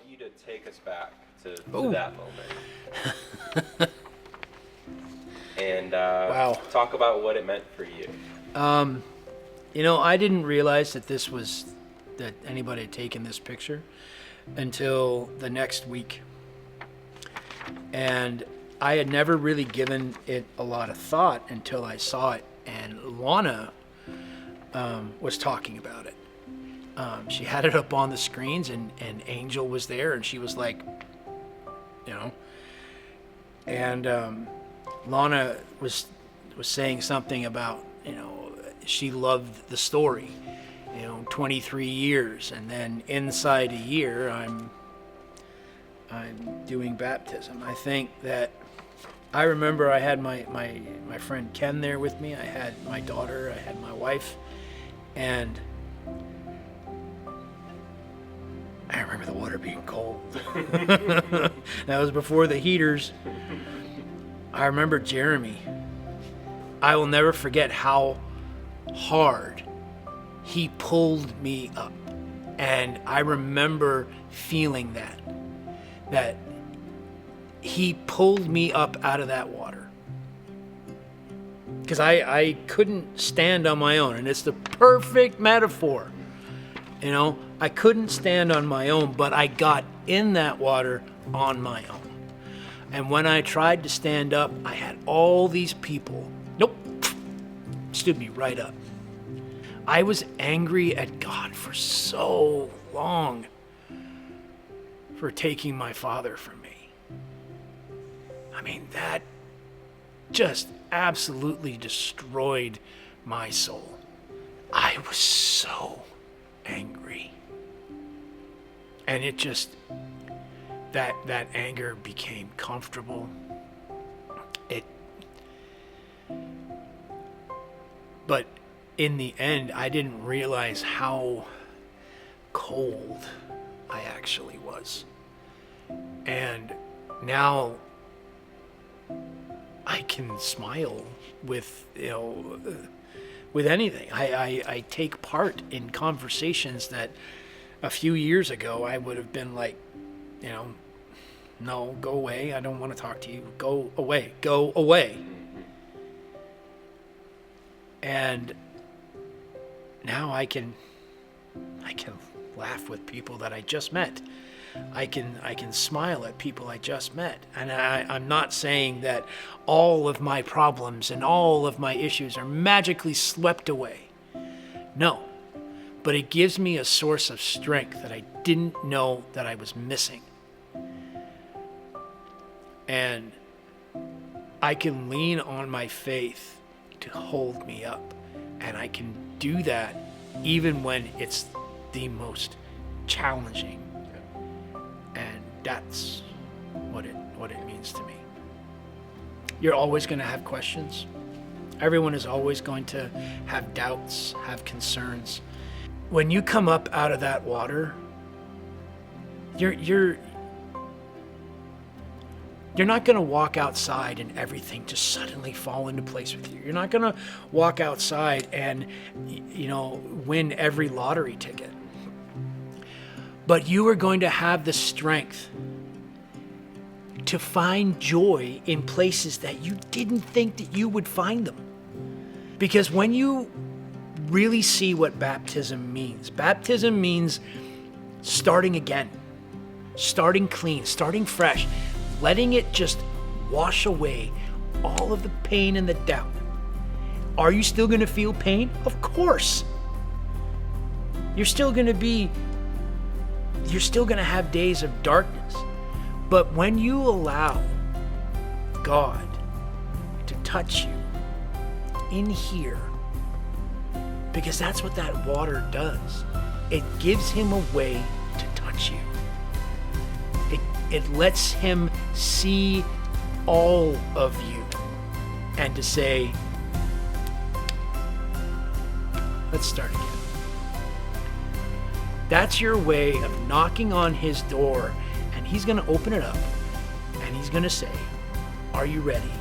want you to take us back to Ooh. that moment. And Wow. talk about what it meant for you. I didn't realize that anybody had taken this picture until the next week. And I had never really given it a lot of thought until I saw it. And Lana was talking about it. She had it up on the screens, and Angel was there, and she was like, and Lana was saying something about, she loved the story, 23 years, and then inside a year, I'm doing baptism. I think that I remember I had my friend Ken there with me. I had my daughter, I had my wife, and I remember the water being cold. That was before the heaters. I remember Jeremy. I will never forget how hard he pulled me up. And I remember feeling that he pulled me up out of that water. Because I couldn't stand on my own. And it's the perfect metaphor. I couldn't stand on my own, but I got in that water on my own. And when I tried to stand up, I had all these people, stood me right up. I was angry at God for so long for taking my father from me. I mean, that just absolutely destroyed my soul. I was so angry. And it just, that anger became comfortable. But in the end, I didn't realize how cold I actually was. And now I can smile with anything. I take part in conversations that a few years ago I would have been like, no, go away. I don't want to talk to you. Go away. Go away. And now I can laugh with people that I just met. I can smile at people I just met. And I'm not saying that all of my problems and all of my issues are magically swept away. No. But it gives me a source of strength that I didn't know that I was missing. And I can lean on my faith to hold me up. And I can do that even when it's the most challenging. And that's what it means to me. You're always going to have questions. Everyone is always going to have doubts, have concerns. When you come up out of that water, you're not going to walk outside and everything just suddenly fall into place with you. You're not going to walk outside and, win every lottery ticket. But you are going to have the strength to find joy in places that you didn't think that you would find them. Because when you really see what baptism means starting again, starting clean, starting fresh, letting it just wash away all of the pain and the doubt. Are you still going to feel pain? Of course. You're still going to have days of darkness. But when you allow God to touch you in here, because that's what that water does, it gives him a way to touch you. It lets him see all of you and to say, let's start again. That's your way of knocking on his door, and he's going to open it up and he's going to say, are you ready